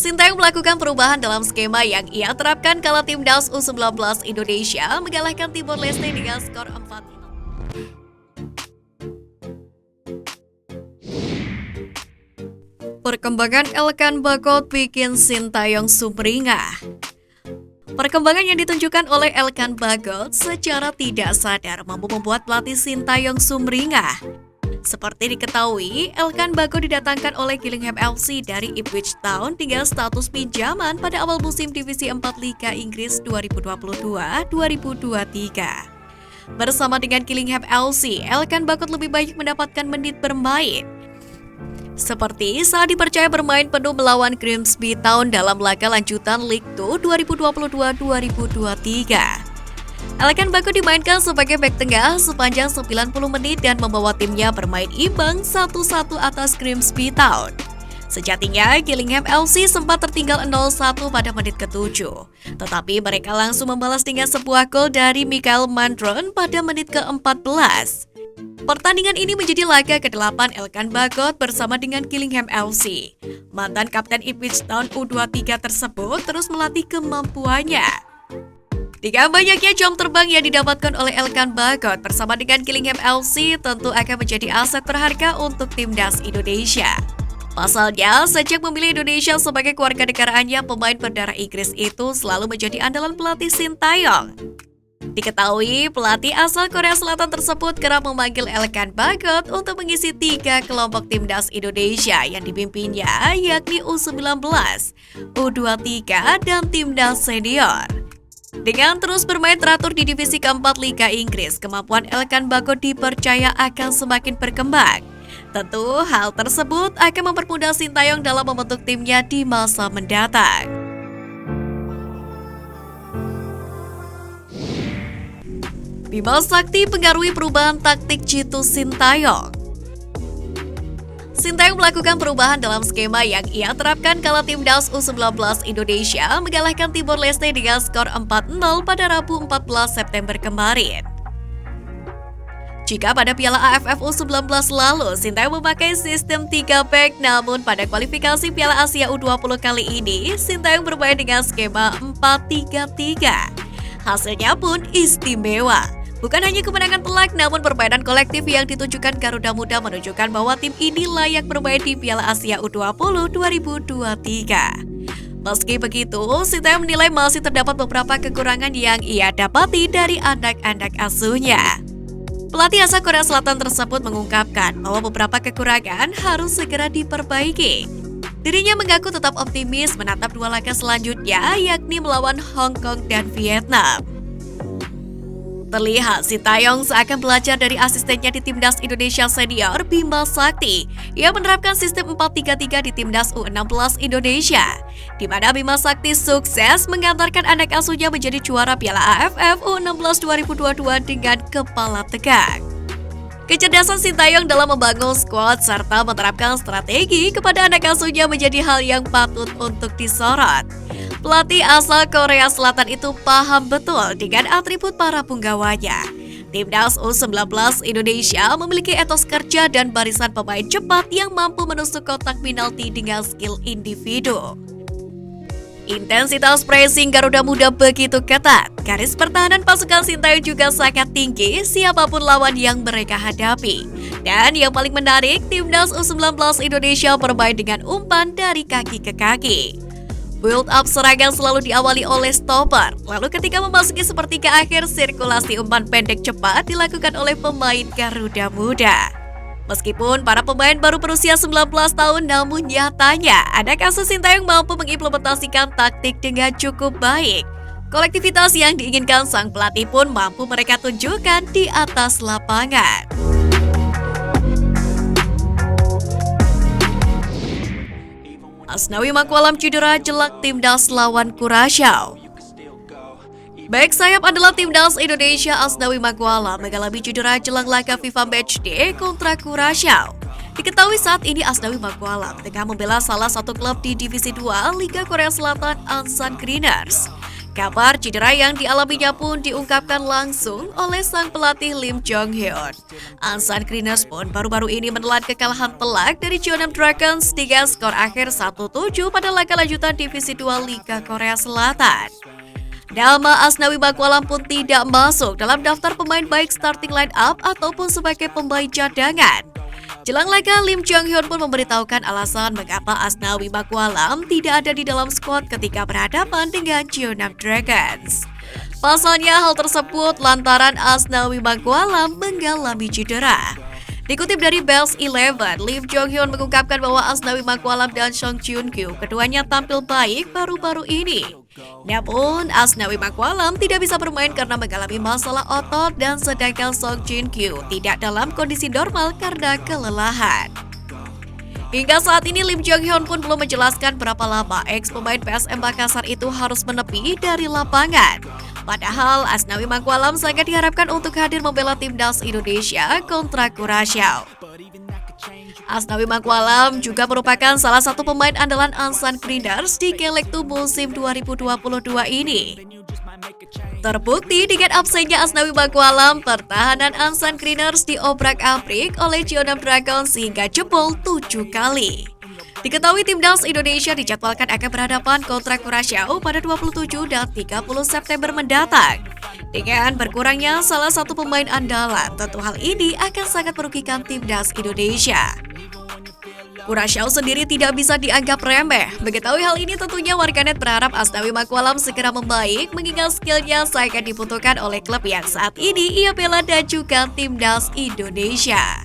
Sintayong melakukan perubahan dalam skema yang ia terapkan kala timnas U19 Indonesia mengalahkan Timor Leste dengan skor 4-0. Perkembangan Elkan Bagot bikin Sintayong sumringah. Perkembangan yang ditunjukkan oleh Elkan Bagot secara tidak sadar mampu membuat pelatih Sintayong sumringah. Seperti diketahui, Elkan Bagot didatangkan oleh Gillingham FC dari Ipswich Town tinggal status pinjaman pada awal musim Divisi 4 Liga Inggris 2022-2023. Bersama dengan Gillingham FC, Elkan Bagot lebih banyak mendapatkan menit bermain. Seperti saat dipercaya bermain penuh melawan Grimsby Town dalam laga lanjutan League 2 2022-2023. Elkan Bagot dimainkan sebagai bek tengah sepanjang 90 menit dan membawa timnya bermain imbang 1-1 atas Grimsby Town. Sejatinya, Gillingham FC sempat tertinggal 0-1 pada menit ke-7. Tetapi mereka langsung membalas dengan sebuah gol dari Michael Mandron pada menit ke-14. Pertandingan ini menjadi laga ke-8 Elkan Bagot bersama dengan Gillingham FC. Mantan kapten Ipswich Town U23 tersebut terus melatih kemampuannya. Dengan banyaknya jam terbang yang didapatkan oleh Elkan Bagot bersama dengan Gillingham FC tentu akan menjadi aset berharga untuk timnas Indonesia. Pasalnya, sejak memilih Indonesia sebagai keluarga negaraannya, pemain berdarah Inggris itu selalu menjadi andalan pelatih Sintayong. Diketahui, pelatih asal Korea Selatan tersebut kerap memanggil Elkan Bagot untuk mengisi 3 kelompok timnas Indonesia yang dipimpinnya, yakni U19, U23, dan timnas senior. Dengan terus bermain teratur di divisi keempat Liga Inggris, kemampuan Elkan Bagot dipercaya akan semakin berkembang. Tentu hal tersebut akan mempermudah Sintayong dalam membentuk timnya di masa mendatang. Bima Sakti pengaruhi perubahan taktik jitu Sintayong. Sintayong melakukan perubahan dalam skema yang ia terapkan kala timnas U19 Indonesia mengalahkan Timor Leste dengan skor 4-0 pada Rabu 14 September kemarin. Jika pada Piala AFF U19 lalu, Sintayong memakai sistem 3 back, namun pada kualifikasi Piala Asia U20 kali ini, Sintayong bermain dengan skema 4-3-3. Hasilnya pun istimewa. Bukan hanya kemenangan telak, namun permainan kolektif yang ditunjukkan Garuda Muda menunjukkan bahwa tim ini layak bermain di Piala Asia U20 2023. Meski begitu, Sintayong menilai masih terdapat beberapa kekurangan yang ia dapati dari anak-anak asuhnya. Pelatih asal Korea Selatan tersebut mengungkapkan bahwa beberapa kekurangan harus segera diperbaiki. Dirinya mengaku tetap optimis menatap 2 laga selanjutnya, yakni melawan Hong Kong dan Vietnam. Terlihat Sintayong seakan belajar dari asistennya di timnas Indonesia senior Bima Sakti yang menerapkan sistem 4-3-3 di timnas U16 Indonesia, di mana Bima Sakti sukses mengantarkan anak asuhnya menjadi juara Piala AFF U16 2022 dengan kepala tegak. Kecerdasan Sintayong dalam membangun skuad serta menerapkan strategi kepada anak asuhnya menjadi hal yang patut untuk disorot. Pelatih asal Korea Selatan itu paham betul dengan atribut para punggawanya. Timnas U19 Indonesia memiliki etos kerja dan barisan pemain cepat yang mampu menusuk kotak penalti dengan skill individu. Intensitas pressing Garuda Muda begitu ketat. Garis pertahanan pasukan Sintayong juga sangat tinggi siapapun lawan yang mereka hadapi. Dan yang paling menarik, Timnas U19 Indonesia bermain dengan umpan dari kaki ke kaki. Build up serangan selalu diawali oleh stopper. Lalu ketika memasuki sepertiga akhir, sirkulasi umpan pendek cepat dilakukan oleh pemain Garuda Muda. Meskipun para pemain baru berusia 19 tahun, namun nyatanya anak asuh Sintayong mampu mengimplementasikan taktik dengan cukup baik. Kolektivitas yang diinginkan sang pelatih pun mampu mereka tunjukkan di atas lapangan. Asnawi Makwalam cedera jelek timnas lawan Curaçao. Back sayap adalah timnas Indonesia Asnawi Makwalam mengalami cedera jelang laga FIFA Matchday kontra Curaçao. Diketahui saat ini Asnawi Makwalam tengah membela salah satu klub di Divisi 2 Liga Korea Selatan, Ansan Greeners. Kabar cedera yang dialaminya pun diungkapkan langsung oleh sang pelatih Lim Jong Hyun. Ansan Krinas pun baru-baru ini menelan kekalahan telak dari Jeonnam Dragons dengan skor akhir 1-7 pada laga lanjutan Divisi 2 Liga Korea Selatan. Nama Asnawi Mangkualam pun tidak masuk dalam daftar pemain baik starting line up ataupun sebagai pemain cadangan. Jelang laga, Lim Jong Hyun pun memberitahukan alasan mengapa Asnawi Mangkualam tidak ada di dalam skuad ketika berhadapan dengan Jeonnam Dragons. Pasalnya hal tersebut lantaran Asnawi Mangkualam mengalami cedera. Dikutip dari Bells 11, Lim Jong Hyun mengungkapkan bahwa Asnawi Mangkualam dan Song Joong Kyu keduanya tampil baik baru-baru ini. Namun, Asnawi Mangkualam tidak bisa bermain karena mengalami masalah otot dan sedangkan Song Joong Kyu tidak dalam kondisi normal karena kelelahan. Hingga saat ini Lim Jong Hyun pun belum menjelaskan berapa lama ex pemain PSM Makassar itu harus menepi dari lapangan. Padahal Asnawi Mangkualam sangat diharapkan untuk hadir membela timnas Indonesia kontra Curaçao. Asnawi Mangkualam juga merupakan salah satu pemain andalan Ansan Krinas di Kelektu musim 2022 ini. Terbukti dengan absennya Asnawi Mangkualam, pertahanan Ansan Krinas diobrak-abrik oleh Jeonnam Dragons hingga jebol 7 kali. Diketahui timnas Indonesia dijadwalkan akan berhadapan kontra Curaçao pada 27 dan 30 September mendatang. Dengan berkurangnya salah satu pemain andalan, tentu hal ini akan sangat merugikan timnas Indonesia. Curaçao sendiri tidak bisa dianggap remeh. Mengetahui hal ini tentunya warganet berharap Asnawi Mangkualam segera membaik mengingat skillnya sangat dibutuhkan oleh klub yang saat ini ia bela dan juga timnas Indonesia.